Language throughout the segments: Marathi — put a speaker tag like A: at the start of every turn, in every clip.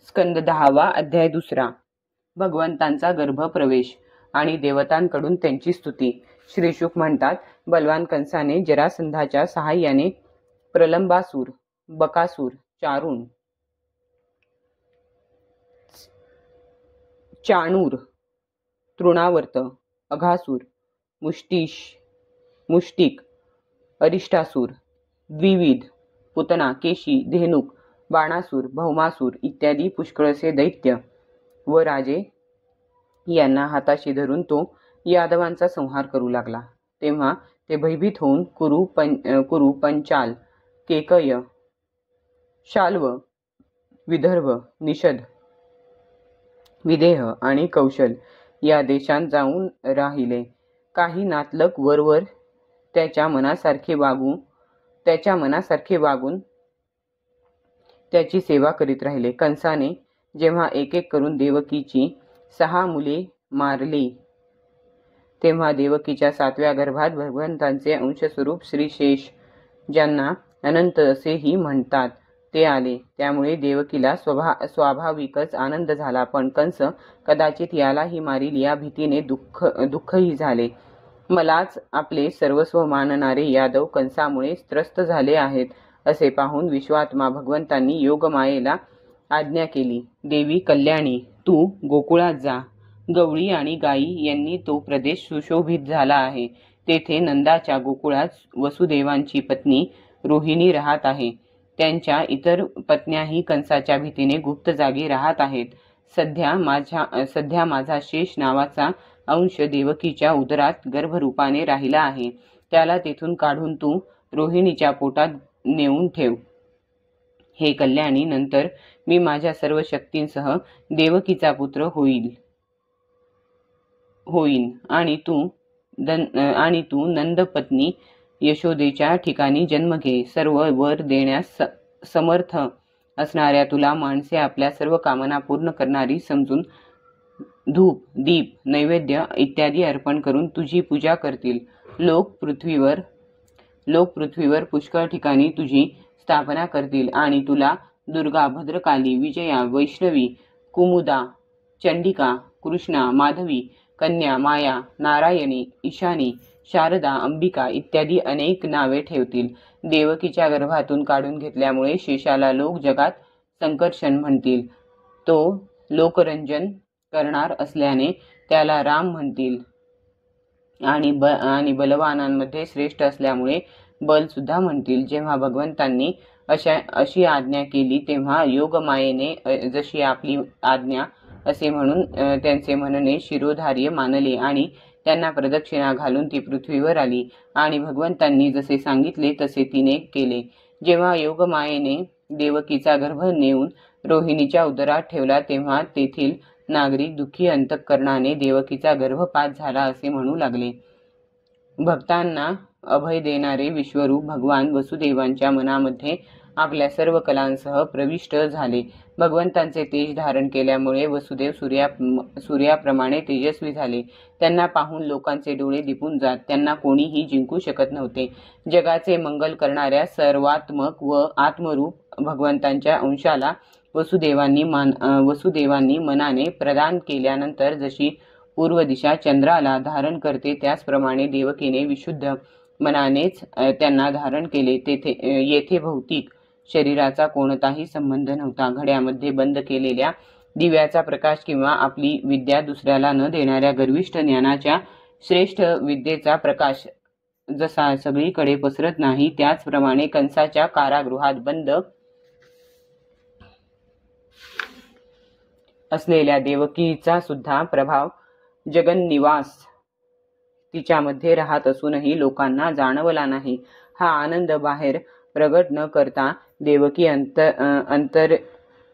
A: स्कंद 10 अध्याय 2 भगवंतांचा गर्भप्रवेश आणि देवतांकडून त्यांची स्तुती. श्री शुक म्हणतात, बलवान कंसाने जरासंधाच्या सहाय्याने प्रलंबासूर, बकासूर, चारुण, चाणूर, तृणावर्त, अघासूर, मुष्टिक, अरिष्टासूर, द्विविध, पुतना, केशी, धेनुक, बाणासूर, भौमासूर इत्यादी पुष्कळसे दैत्य व राजे यांना हाताशी धरून तो यादवांचा संहार करू लागला. तेव्हा ते भयभीत होऊन कुरु, पंचाल, केकय, शाल्व, विदर्भ, निषद, विदेह आणि कौशल या देशांत जाऊन राहिले. काही नातलक वरवर त्याच्या मनासारखे वागून त्याची सेवा करीत राहिले. कंसाने जेव्हा एक एक करून देवकीची 6 मुले मारली, तेव्हा देवकीच्या 7व्या गर्भात भगवंतांचे अंशस्वरूप श्रीशेष, ज्यांना अनंत असेही म्हणतात, ते आले. त्यामुळे देवकीला स्वाभाविकच आनंद झाला. पण कंस कदाचित यालाही मारील या भीतीने दुःखही झाले. मलाच आपले सर्वस्व मानणारे यादव कंसामुळे त्रस्त झाले आहेत असे पाहून विश्वात्मा भगवंतांनी योगमायेला आज्ञा केली. देवी कल्याणी, तू गोकुळात जा. गवळी आणि गायी यांनी तो प्रदेश सुशोभित झाला आहे. तेथे नंदाच्या गोकुळात वसुदेवांची पत्नी रोहिणी राहत आहे. त्यांच्या इतर पत्न्याही कंसाच्या भीतीने गुप्त जागी राहत आहेत. सध्या माझा शेष नावाचा अंश देवकीच्या उदरात गर्भरूपाने राहिला आहे. त्याला तेथून काढून तू रोहिणीच्या पोटात नेऊन ठेव. हे कल्याणी, नंतर मी माझ्या सर्व शक्तींसह देवकीचा पुत्र होईन आणि तू नंदपत्नी यशोदेच्या ठिकाणी जन्म घे. सर्व वर देण्यास समर्थ असणाऱ्या तुला माणसे आपल्या सर्व कामना पूर्ण करणारी समजून धूप, दीप, नैवेद्य इत्यादी अर्पण करून तुझी पूजा करतील. लोक पृथ्वीवर पुष्कळ ठिकाणी तुझी स्थापना करतील आणि तुला दुर्गा, भद्रकाली, विजया, वैष्णवी, कुमुदा, चंडिका, कृष्णा, माधवी, कन्या, माया, नारायणी, ईशानी, शारदा, अंबिका इत्यादी अनेक नावे ठेवतील. देवकीच्या गर्भातून काढून घेतल्यामुळे शेषाला लोक जगात संकर्षण म्हणतील. तो लोकरंजन करणार असल्याने त्याला राम म्हणतील आणि बलवानांमध्ये श्रेष्ठ असल्यामुळे बल सुद्धा म्हणतील. जेव्हा भगवंतांनी अशी आज्ञा केली तेव्हा योगमायेने जशी आपली आज्ञा असे म्हणून त्यांचे म्हणणे शिरोधार्य मानले आणि त्यांना प्रदक्षिणा घालून ती पृथ्वीवर आली आणि भगवंतांनी जसे सांगितले तसे तिने केले. जेव्हा योगमायेने देवकीचा गर्भ नेऊन रोहिणीच्या उदरात ठेवला तेव्हा तेथील नागरिक दुःखी अंतःकरणाने देवकीचा गर्भपात झाला असे म्हणू लागले. भक्तांना अभय देणारे विश्वरूप भगवान वसुदेवांच्या मनामध्ये आपल्या सर्व कलांसह प्रविष्ट झाले. भगवंतांचे तेज धारण केल्यामुळे वसुदेव सूर्याप्रमाणे तेजस्वी झाले. त्यांना पाहून लोकांचे डोळे दिपून जात. त्यांना कोणीही जिंकू शकत नव्हते. जगाचे मंगल करणाऱ्या सर्वात्मक व आत्मरूप भगवंतांच्या अंशाला वसुदेवांनी मनाने प्रदान केल्यानंतर जशी पूर्व दिशा चंद्राला धारण करते त्याचप्रमाणे देवकीने विशुद्ध मनानेच त्यांना धारण केले. येथे भौतिक शरीराचा कोणताही संबंध नव्हता. घड्यामध्ये बंद केलेल्या दिव्याचा प्रकाश किंवा आपली विद्या दुसऱ्याला न देणाऱ्या गर्विष्ठ ज्ञानाच्या श्रेष्ठ विद्येचा प्रकाश जसा सगळीकडे पसरत नाही, त्याचप्रमाणे कंसाच्या कारागृहात बंद असलेल्या देवकीचा सुद्धा प्रभाव जगन्निवास तिच्यामध्ये राहत असूनही लोकांना जाणवला नाही. हा आनंद बाहेर प्रगट न करता देवकी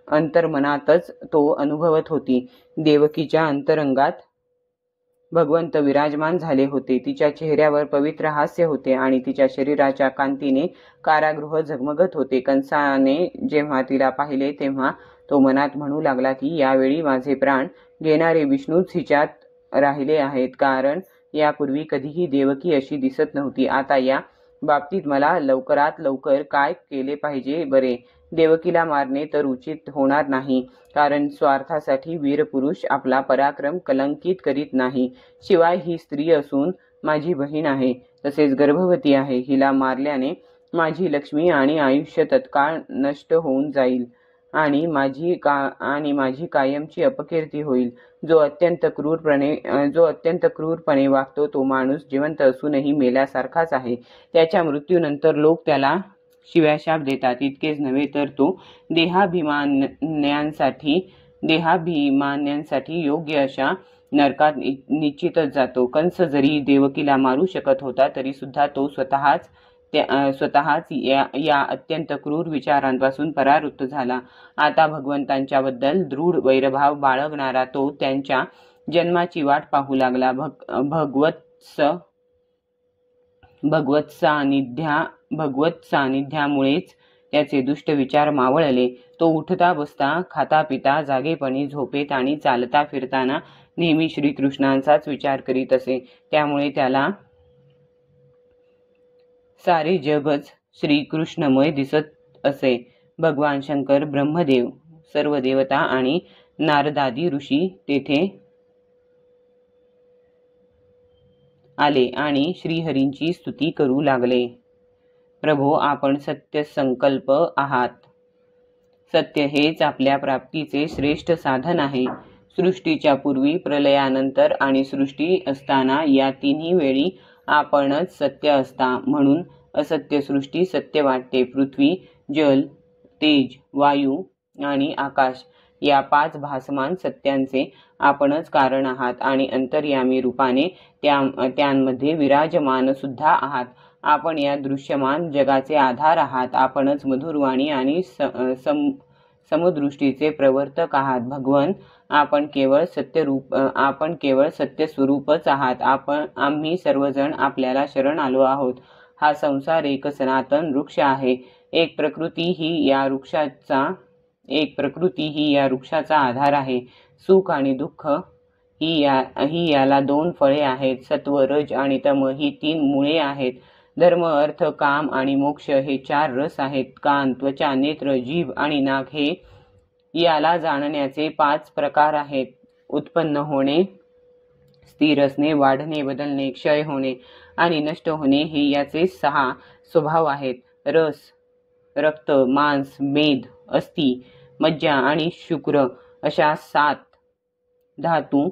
A: अंतर्मनातच तो अनुभवत होती. देवकीच्या अंतरंगात भगवंत विराजमान झाले होते. तिच्या चेहऱ्यावर पवित्र हास्य होते आणि तिच्या शरीराच्या कांतीने कारागृह झगमगत होते. कंसाने जेव्हा तिला पाहिले तेव्हा तो मनात म्हणू लागला की यावेळी माझे प्राण घेणारे विष्णूच हिच्यात राहिले आहेत, कारण यापूर्वी कधीही देवकी अशी दिसत नव्हती. आता या बाबतीत मला लवकरात लवकर काय केले पाहिजे बरे? देवकीला मारणे तर उचित होणार नाही, कारण स्वार्थासाठी वीरपुरुष आपला पराक्रम कलंकित करीत नाही. शिवाय ही स्त्री असून माझी बहीण आहे, तसेच गर्भवती आहे. हिला मारल्याने माझी लक्ष्मी आणि आयुष्य तत्काळ नष्ट होऊन जाईल आणि माझी कायमची अपकीर्ती होईल. जो अत्यंत क्रूरपणे वागतो तो माणूस जिवंत असूनही मेल्यासारखाच आहे. त्याच्या मृत्यूनंतर लोक त्याला शिव्याशाप देतात. इतकेच नव्हे तर तो देहाभिमान्यांसाठी योग्य अशा नरकात निश्चितच जातो. कंस जरी देवकीला मारू शकत होता तरी सुद्धा तो स्वतःच या अत्यंत क्रूर विचारांपासून परावृत्त झाला. आता भगवंतांच्या बद्दल दृढ वैरभाव बाळगणारा तो त्यांच्या जन्माची वाट पाहू लागला. भगवत सानिध्यामुळेच त्याचे दुष्ट विचार मावळले. तो उठता बसता, खाता पिता, जागेपणी, झोपेत आणि चालता फिरताना नेहमी श्रीकृष्णांचाच विचार करीत असे. त्यामुळे त्याला सारे जगच श्रीकृष्णमय दिसत असे. भगवान शंकर, ब्रह्मदेव, सर्व देवता आणि नारदादी ऋषी तेथे आले आणि श्रीहरींची स्तुती करू लागले. प्रभो, आपण सत्य संकल्प आहात. सत्य हेच आपल्या प्राप्तीचे श्रेष्ठ साधन आहे. सृष्टीच्या पूर्वी, प्रलयानंतर आणि सृष्टी असताना या तिन्ही वेळी आपणच सत्य असता, म्हणून असत्य सृष्टी सत्य वाटते. पृथ्वी, जल, तेज, वायू आणि आकाश या 5 भासमान सत्यांचे आपणच कारण आहात आणि अंतर्यामी रूपाने त्यांमध्ये विराजमान सुद्धा आहात. आपण या दृश्यमान जगाचे आधार आहात. आपणच मधुरवाणी आणि समदृष्टीचे प्रवर्तक आहात. भगवन, आपण केवळ सत्य स्वरूपच आहात. आम्ही सर्वजण आपल्याला शरण आलो आहोत. हा संसार एक सनातन वृक्ष आहे. एक प्रकृती ही या वृक्षाचा आधार आहे. सुख आणि दुःख ही याला 2 फळे आहेत. सत्व, रज आणि तम ही 3 मुळे आहेत. धर्म, अर्थ, काम आणि मोक्ष हे 4 रस आहेत. कान, त्वचा, नेत्र, जीभ आणि नाक हे याला जाणण्याचे 5 प्रकार आहेत. उत्पन्न होणे, स्थिर असणे, वाढणे, बदलणे, क्षय होणे आणि नष्ट होणे हे याचे 6 स्वभाव आहेत. रस, रक्त, मांस, मेद, अस्थि, मज्जा आणि शुक्र अशा 7 धातू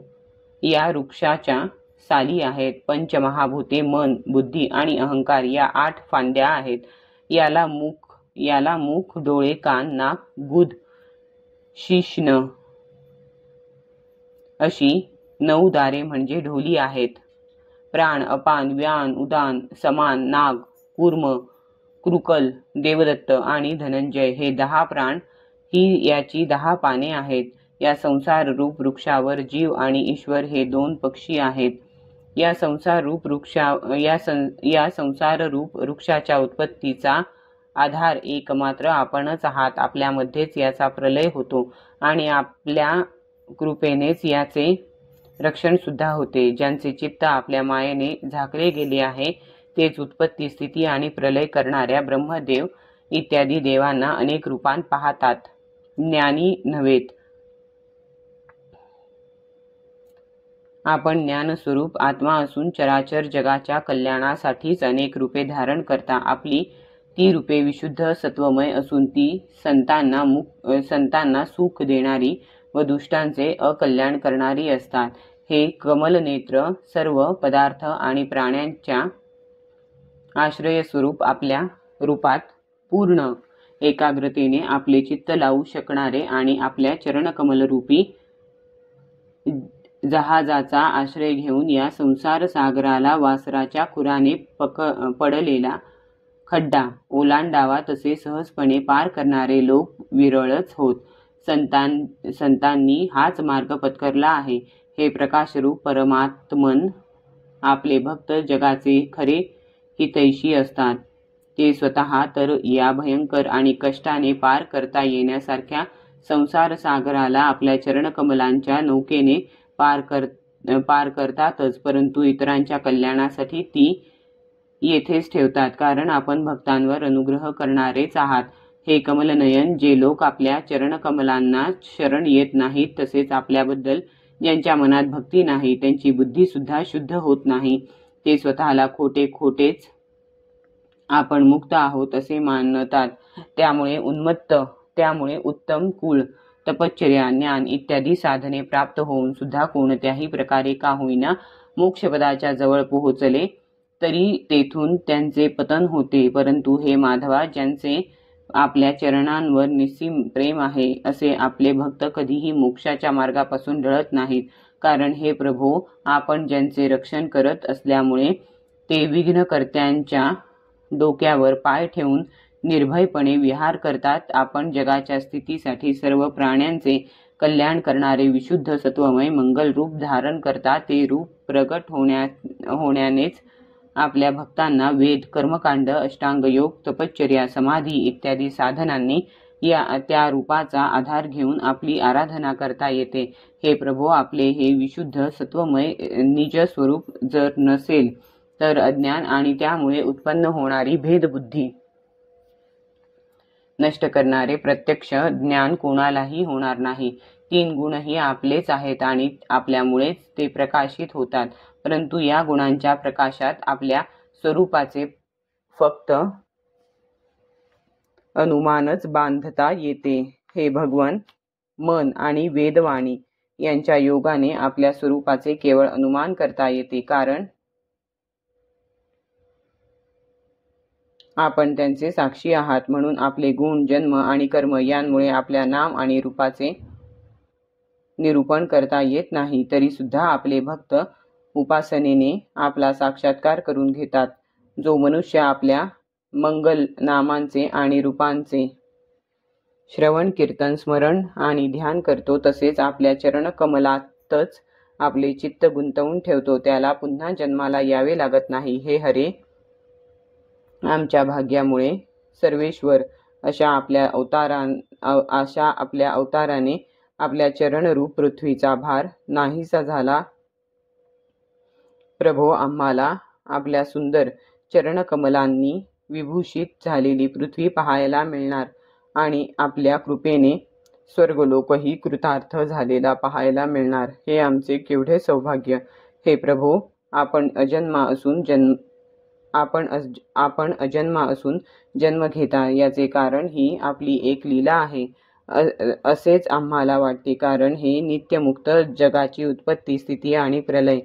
A: या वृक्षाच्या साली आहेत. पंचमहाभूते, मन, बुद्धी आणि अहंकार या 8 फांद्या आहेत. याला मुख, डोळे, कान, नाक, गुद, शिश्न अशी 9 दारे म्हणजे ढोली आहेत. प्राण, अपान, व्यान, उदान, समान, नाग, कूर्म, कृकल, देवदत्त आणि धनंजय हे 10 प्राण ही याची 10 पाने आहेत. या संसार रूप वृक्षावर जीव आणि ईश्वर हे 2 पक्षी आहेत. या संसार रूप वृक्षाच्या उत्पत्तीचा आधार एकमात्र आपणच आहात. आपल्यामध्येच याचा प्रलय होतो आणि आपल्या कृपेनेच याचे रक्षण सुद्धा होते. ज्यांचे चित्त आपल्या मायेने झाकले गेले आहे तेच उत्पत्ती, स्थिती आणि प्रलय करणाऱ्या ब्रह्मदेव इत्यादी देवांना अनेक रूपांत पाहतात. ज्ञानी नव्हेत. आपण ज्ञानस्वरूप आत्मा असून चराचर जगाच्या कल्याणासाठीच अनेक रूपे धारण करता. आपली ती रूपे विशुद्ध सत्वमय असून ती संतांना सुख देणारी व दुष्टांचे अकल्याण करणारी असतात. हे कमलनेत्र सर्व पदार्थ आणि प्राण्यांच्या आश्रयस्वरूप आपल्या रूपात पूर्ण एकाग्रतेने आपले चित्त लावू शकणारे आणि आपल्या चरणकमलरूपी जहाजाचा आश्रय घेऊन या संसार सागराला वासराच्या खुराने पडलेला खड्डा ओलांडावा तसे सहजपणे पार करणारे लोक विरळच होत. संतांनी हाच मार्ग पत्करला आहे. हे प्रकाशरूप परमात्मन आपले भक्त जगाचे खरे हितैषी असतात. ते स्वतः तर या भयंकर आणि कष्टाने पार करता येण्यासारख्या संसार सागराला आपल्या चरणकमलांच्या नौकेने पार करतातच, परंतु इतरांच्या कल्याणासाठी ती येथेच ठेवतात, कारण आपण भक्तांवर अनुग्रह करणारेच आहात. हे कमलनयन, जे लोक आपल्या चरणकमलांना शरण येत नाहीत, तसेच आपल्याबद्दल ज्यांच्या मनात भक्ती नाही, त्यांची बुद्धी सुद्धा शुद्ध होत नाही, ते स्वतःला खोटेच आपण मुक्त आहोत असे मानतात. त्यामुळे उत्तम कुळ, तपश्चर्या, ज्ञान इत्यादी साधने प्राप्त होऊन सुद्धा कोणत्याही प्रकारे का होईना मोक्षपदाच्या जवळ पोहोचले तरी तेथून त्यांचे पतन होते. परंतु हे माधवा, ज्यांचे आपल्या चरणांवर निस्सीम प्रेम आहे, असे आपले भक्त कधीही मोक्षाच्या मार्गापासून ढळत नाहीत. कारण हे प्रभो, आपण ज्यांचे रक्षण करत असल्यामुळे ते विघ्नकर्त्यांच्या डोक्यावर पाय ठेवून निर्भयपणे विहार करतात. आपण जगाच्या स्थितीसाठी सर्व प्राण्यांचे कल्याण करणारे विशुद्ध सत्वमय मंगल रूप धारण करता. ते रूप प्रकट होण्यानेच आपल्या भक्तांना वेद, कर्मकांड, अष्टांगयोग, तपश्चर्या, समाधी इत्यादी साधनांनी त्या रूपाचा आधार घेऊन आपली आराधना करता येते. हे प्रभो, आपले हे विशुद्ध सत्वमय निज स्वरूप जर नसेल तर अज्ञान आणि त्यामुळे उत्पन्न होणारी भेदबुद्धी नष्ट करणारे प्रत्यक्ष ज्ञान कोणालाही होणार नाही. 3 गुणही आपलेच आहेत आणि आपल्यामुळेच ते प्रकाशित होतात. परंतु या गुणांच्या प्रकाशात आपल्या स्वरूपाचे फक्त अनुमानच बांधता येते. हे भगवन, मन आणि वेदवाणी यांच्या योगाने आपल्या स्वरूपाचे केवळ अनुमान करता येते. कारण आपण त्यांचे साक्षी आहात. म्हणून आपले गुण, जन्म आणि कर्म यांमुळे आपल्या नाम आणि रूपाचे निरूपण करता येत नाही. तरी सुद्धा आपले भक्त उपासनेने आपला साक्षात्कार करून घेतात. जो मनुष्य आपल्या मंगल नामांचे आणि रूपांचे श्रवण, कीर्तन, स्मरण आणि ध्यान करतो, तसेच आपल्या चरणकमलातच आपले चित्त गुंतवून ठेवतो, त्याला पुन्हा जन्माला यावे लागत नाही. हे हरे, आमच्या भाग्यामुळे सर्वेश्वर अशा आपल्या अवताराने आपल्या चरणरूप पृथ्वीचा भार नाहीसा झाला. प्रभो, आम्हाला आपल्या सुंदर चरणकमलांनी विभूषित झालेली पृथ्वी पाहायला मिळणार आणि आपल्या कृपेने स्वर्गलोकही कृतार्थ झालेला पाहायला मिळणार. हे आमचे केवढे सौभाग्य. हे प्रभो, आपण अजन्मा असून जन्म घेता, याचे कारण ही आपली एक लीला आहे असेच आम्हाला वाटते. कारण हे नित्यमुक्त जगाची उत्पत्ती, स्थिती आणि प्रलय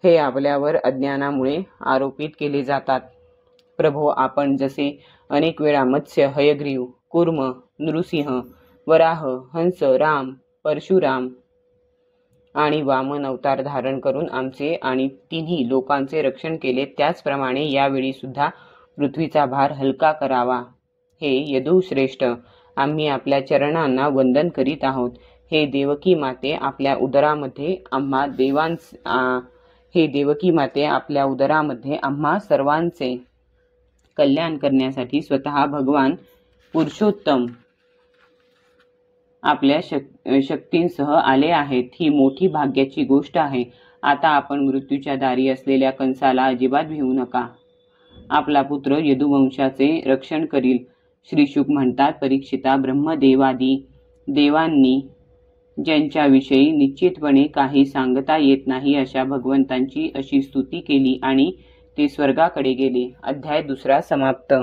A: हे आपल्यावर अज्ञानामुळे आरोपित केले जातात. प्रभो, आपण जसे अनेक वेळा मत्स्य, हयग्रीव, कूर्म, नृसिंह, वराह, हंस, राम, परशुराम आणि वामन अवतार धारण करून आमचे आणि 3 लोकांचे रक्षण केले, त्याचप्रमाणे यावेळी सुद्धा पृथ्वीचा भार हलका करावा. हे यदुश्रेष्ठ, आम्ही आपल्या चरणांना वंदन करीत आहोत. हे देवकी माते, आपल्या उदरामध्ये आम्हा सर्वांचे कल्याण करण्यासाठी स्वतः भगवान पुरुषोत्तम आपल्या शक्तींसह आले आहेत. ही मोठी भाग्याची गोष्ट आहे. आता आपण मृत्यूच्या दारी असलेल्या कंसाला अजिबात भिवू नका. आपला पुत्र यदुवंशाचे रक्षण करील. श्री शुक म्हणतात, परीक्षिता, ब्रह्मदेवादी देवांनी ज्यांच्याविषयी निश्चितपणे काही सांगता येत नाही अशा भगवंतांची अशी स्तुती केली आणि ते स्वर्गाकडे गेले. अध्याय 2 समाप्त.